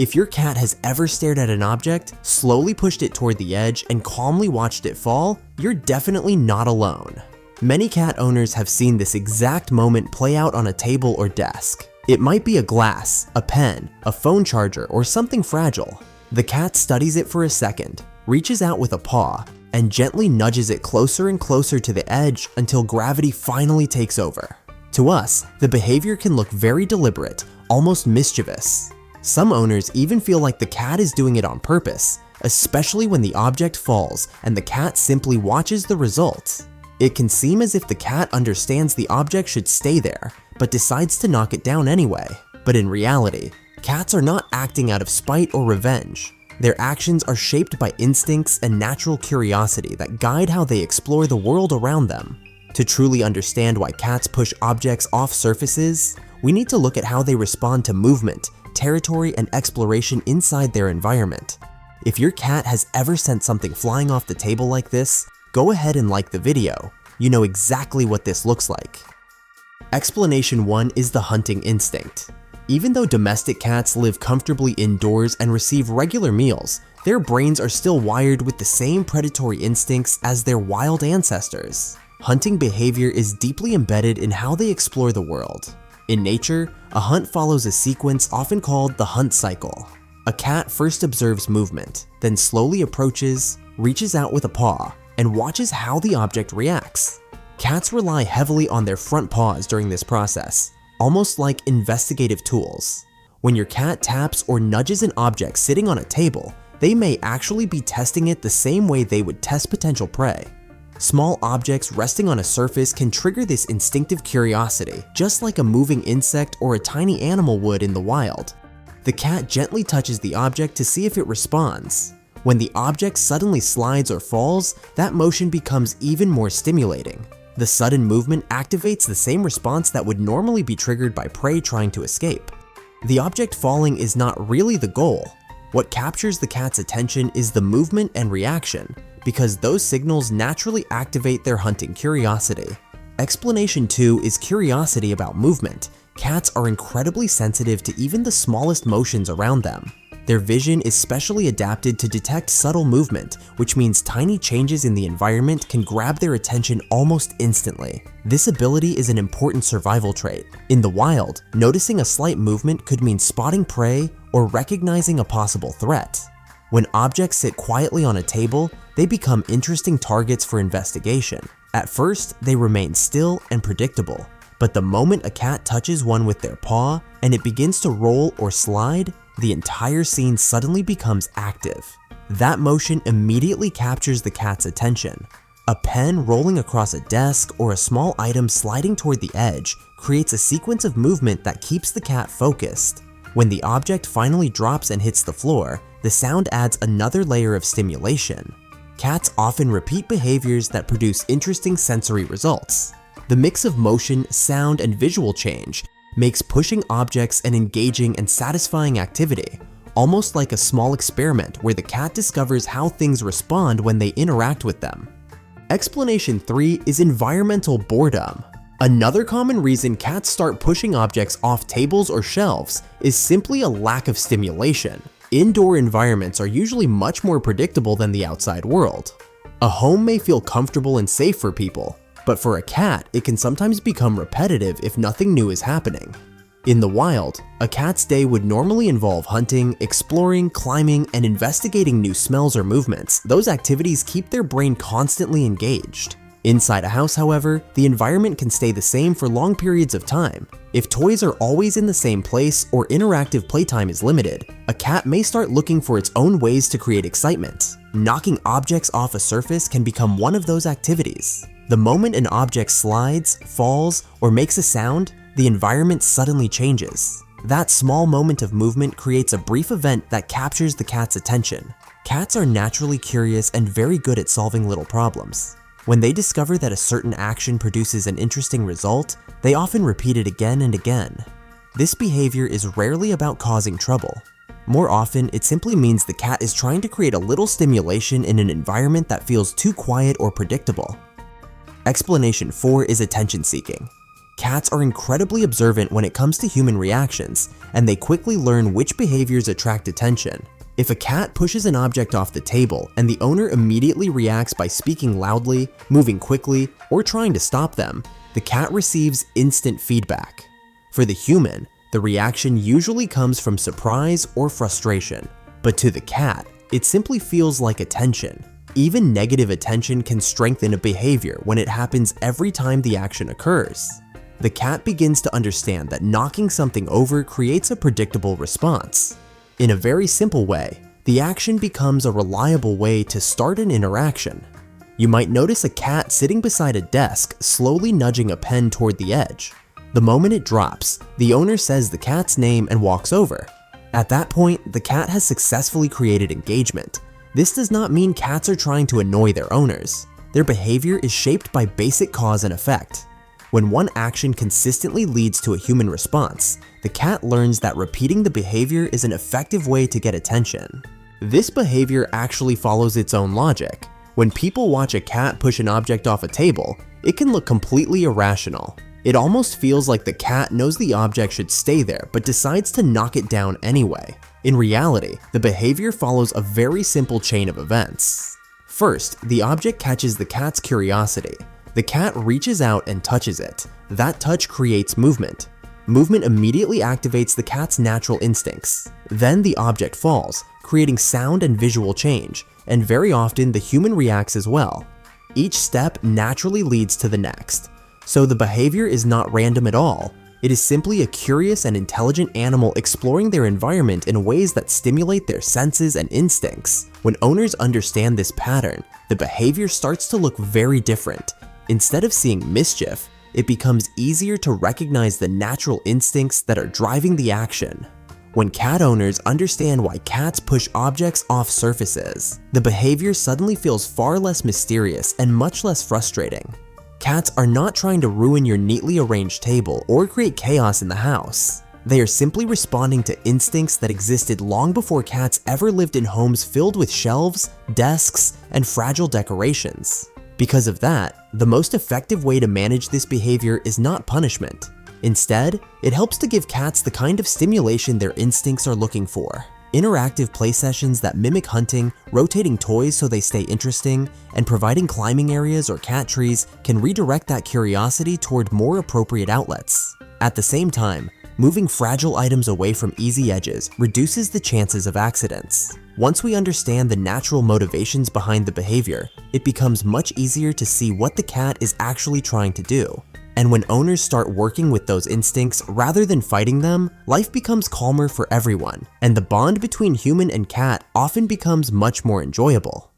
If your cat has ever stared at an object, slowly pushed it toward the edge, and calmly watched it fall, you're definitely not alone. Many cat owners have seen this exact moment play out on a table or desk. It might be a glass, a pen, a phone charger, or something fragile. The cat studies it for a second, reaches out with a paw, and gently nudges it closer and closer to the edge until gravity finally takes over. To us, the behavior can look very deliberate, almost mischievous. Some owners even feel like the cat is doing it on purpose, especially when the object falls and the cat simply watches the result. It can seem as if the cat understands the object should stay there, but decides to knock it down anyway. But in reality, cats are not acting out of spite or revenge. Their actions are shaped by instincts and natural curiosity that guide how they explore the world around them. To truly understand why cats push objects off surfaces, we need to look at how they respond to movement, territory, and exploration inside their environment. If your cat has ever sent something flying off the table like this, go ahead and like the video. You know exactly what this looks like. Explanation 1 is the hunting instinct. Even though domestic cats live comfortably indoors and receive regular meals, their brains are still wired with the same predatory instincts as their wild ancestors. Hunting behavior is deeply embedded in how they explore the world. In nature, a hunt follows a sequence often called the hunt cycle. A cat first observes movement, then slowly approaches, reaches out with a paw, and watches how the object reacts. Cats rely heavily on their front paws during this process, almost like investigative tools. When your cat taps or nudges an object sitting on a table, they may actually be testing it the same way they would test potential prey. Small objects resting on a surface can trigger this instinctive curiosity, just like a moving insect or a tiny animal would in the wild. The cat gently touches the object to see if it responds. When the object suddenly slides or falls, that motion becomes even more stimulating. The sudden movement activates the same response that would normally be triggered by prey trying to escape. The object falling is not really the goal. What captures the cat's attention is the movement and reaction, because those signals naturally activate their hunting curiosity. Explanation 2 is curiosity about movement. Cats are incredibly sensitive to even the smallest motions around them. Their vision is specially adapted to detect subtle movement, which means tiny changes in the environment can grab their attention almost instantly. This ability is an important survival trait. In the wild, noticing a slight movement could mean spotting prey or recognizing a possible threat. When objects sit quietly on a table, they become interesting targets for investigation. At first, they remain still and predictable, but the moment a cat touches one with their paw and it begins to roll or slide, the entire scene suddenly becomes active. That motion immediately captures the cat's attention. A pen rolling across a desk or a small item sliding toward the edge creates a sequence of movement that keeps the cat focused. When the object finally drops and hits the floor, the sound adds another layer of stimulation. Cats often repeat behaviors that produce interesting sensory results. The mix of motion, sound, and visual change makes pushing objects an engaging and satisfying activity, almost like a small experiment where the cat discovers how things respond when they interact with them. Explanation 3 is environmental boredom. Another common reason cats start pushing objects off tables or shelves is simply a lack of stimulation. Indoor environments are usually much more predictable than the outside world. A home may feel comfortable and safe for people, but for a cat, it can sometimes become repetitive if nothing new is happening. In the wild, a cat's day would normally involve hunting, exploring, climbing, and investigating new smells or movements. Those activities keep their brain constantly engaged. Inside a house, however, the environment can stay the same for long periods of time. If toys are always in the same place or interactive playtime is limited, a cat may start looking for its own ways to create excitement. Knocking objects off a surface can become one of those activities. The moment an object slides, falls, or makes a sound, the environment suddenly changes. That small moment of movement creates a brief event that captures the cat's attention. Cats are naturally curious and very good at solving little problems. When they discover that a certain action produces an interesting result, they often repeat it again and again. This behavior is rarely about causing trouble. More often, it simply means the cat is trying to create a little stimulation in an environment that feels too quiet or predictable. Explanation 4 is attention seeking. Cats are incredibly observant when it comes to human reactions, and they quickly learn which behaviors attract attention. If a cat pushes an object off the table and the owner immediately reacts by speaking loudly, moving quickly, or trying to stop them, the cat receives instant feedback. For the human, the reaction usually comes from surprise or frustration, but to the cat, it simply feels like attention. Even negative attention can strengthen a behavior when it happens every time the action occurs. The cat begins to understand that knocking something over creates a predictable response. In a very simple way, the action becomes a reliable way to start an interaction. You might notice a cat sitting beside a desk slowly nudging a pen toward the edge. The moment it drops, the owner says the cat's name and walks over. At that point, the cat has successfully created engagement. This does not mean cats are trying to annoy their owners. Their behavior is shaped by basic cause and effect. When one action consistently leads to a human response, the cat learns that repeating the behavior is an effective way to get attention. This behavior actually follows its own logic. When people watch a cat push an object off a table, it can look completely irrational. It almost feels like the cat knows the object should stay there but decides to knock it down anyway. In reality, the behavior follows a very simple chain of events. First, the object catches the cat's curiosity. The cat reaches out and touches it. That touch creates movement. Movement immediately activates the cat's natural instincts. Then the object falls, creating sound and visual change, and very often the human reacts as well. Each step naturally leads to the next. So the behavior is not random at all. It is simply a curious and intelligent animal exploring their environment in ways that stimulate their senses and instincts. When owners understand this pattern, the behavior starts to look very different. Instead of seeing mischief, it becomes easier to recognize the natural instincts that are driving the action. When cat owners understand why cats push objects off surfaces, the behavior suddenly feels far less mysterious and much less frustrating. Cats are not trying to ruin your neatly arranged table or create chaos in the house. They are simply responding to instincts that existed long before cats ever lived in homes filled with shelves, desks, and fragile decorations. Because of that, the most effective way to manage this behavior is not punishment. Instead, it helps to give cats the kind of stimulation their instincts are looking for. Interactive play sessions that mimic hunting, rotating toys so they stay interesting, and providing climbing areas or cat trees can redirect that curiosity toward more appropriate outlets. At the same time, moving fragile items away from easy edges reduces the chances of accidents. Once we understand the natural motivations behind the behavior, it becomes much easier to see what the cat is actually trying to do. And when owners start working with those instincts rather than fighting them, life becomes calmer for everyone, and the bond between human and cat often becomes much more enjoyable.